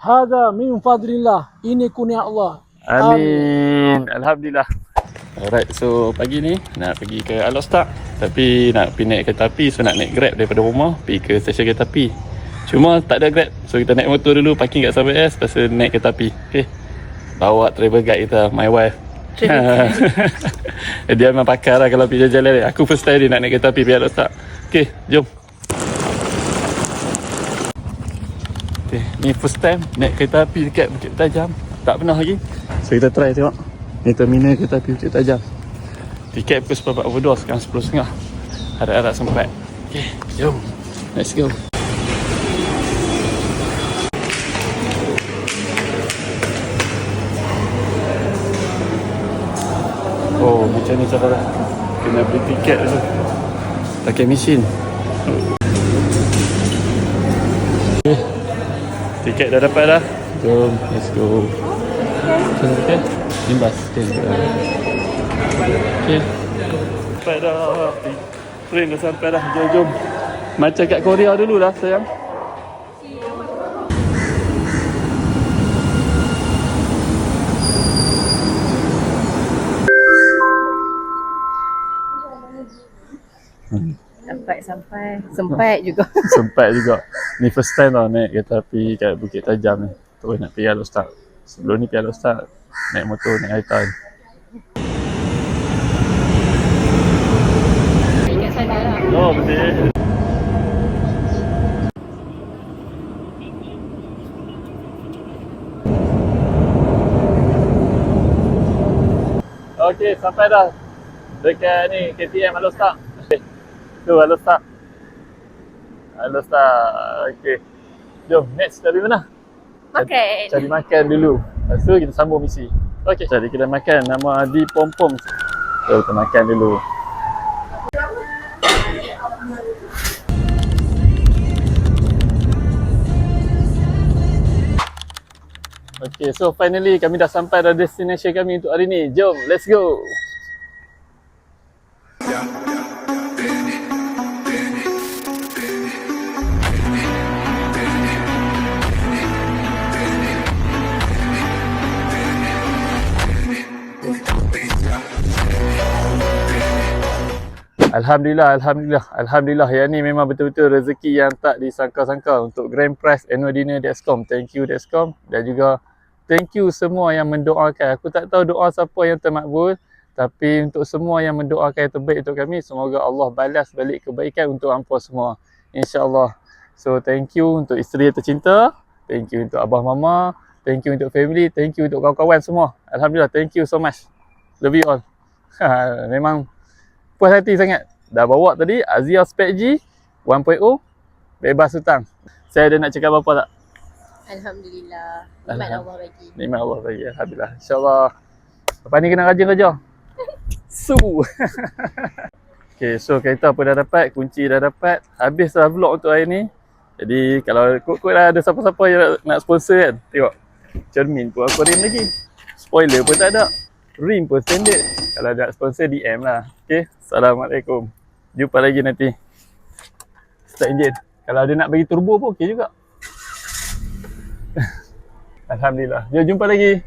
Hada min fadlillah. Ini kurnia Allah. Amin. Alhamdulillah. Alright, so pagi ni nak pergi ke Alostak, tapi nak pergi naik kereta api, so nak naik Grab daripada rumah pergi ke stesen kereta api. Cuma tak ada Grab, so kita naik motor dulu, parking kat Subway S, lepas tu naik kereta api. Okay, bawa travel guide kita, my wife. Dia memang pakar lah kalau pergi jalan ni. Aku first time dia nak naik kereta api pergi Alostak. Okay, jom. Okay, ni first time naik kereta api dekat Bukit Tajam. Tak pernah lagi. So kita try tengok. Ni terminal kereta api Bukit Tajam. Tiket pukul 10.42, sekarang 10.30. Harap-harap sempat. Okay, jom. Let's go. Oh, macam ni cara dah. Kena beli tiket dulu. Pakai mesin. Okay. Tiket dah dapat dah. Jom, let's go. Okay. Limbas. Okay. Okay. Sampai dah. Train dah sampai dah. Jom. Macam kat Korea dulu lah sayang. Sampai sempat juga. Sempat juga. Ni first time tau naik kereta api kat Bukit Tajam ni. Tu nak pergi Alostak. Sebelum ni pergi Alostak naik motor, naik kereta. Ingat sana lah. Oh, betul. Okey, sampai dah dekat ni KTM Alostak. Tu Alostak. Okey. Jom, next dari mana? Makan. Cari makan dulu. Lepas tu kita sambung misi. Okey, cari kedai makan nama Di Pom Pom. So, kita makan dulu. Okey, so finally kami dah sampai dah destination kami untuk hari ni. Jom, let's go. Alhamdulillah. Yang ni memang betul-betul rezeki yang tak disangka-sangka untuk Grand Prize Annual Dinner Dexcom. Thank you Dexcom, dan juga thank you semua yang mendoakan. Aku tak tahu doa siapa yang termakbul, tapi untuk semua yang mendoakan yang terbaik untuk kami, semoga Allah balas balik kebaikan untuk hampa semua, insya-Allah. So thank you untuk isteri yang tercinta, thank you untuk abah mama, thank you untuk family, thank you untuk kawan-kawan semua. Alhamdulillah, thank you so much. Love you all. Memang puas hati sangat. Dah bawa tadi Azia Spec G 1.0 bebas hutang. Saya ada nak cakap apa tak? Alhamdulillah. Nikmat Allah bagi. Nikmat Allah bagi. Alhamdulillah. InsyaAllah. Lepas ni kena rajin kerja. Okay, so kereta pun dah dapat, kunci dah dapat. Habis dah vlog untuk hari ni. Jadi kalau kot-kot lah ada siapa-siapa yang nak sponsor kan. Tengok. Cermin pun aku rim lagi. Spoiler pun tak ada. Rim pun standard. Kalau nak sponsor DM lah. Okay. Assalamualaikum. Jumpa lagi nanti. Start engine. Kalau dia nak bagi turbo pun okey juga. Alhamdulillah. Jom jumpa lagi.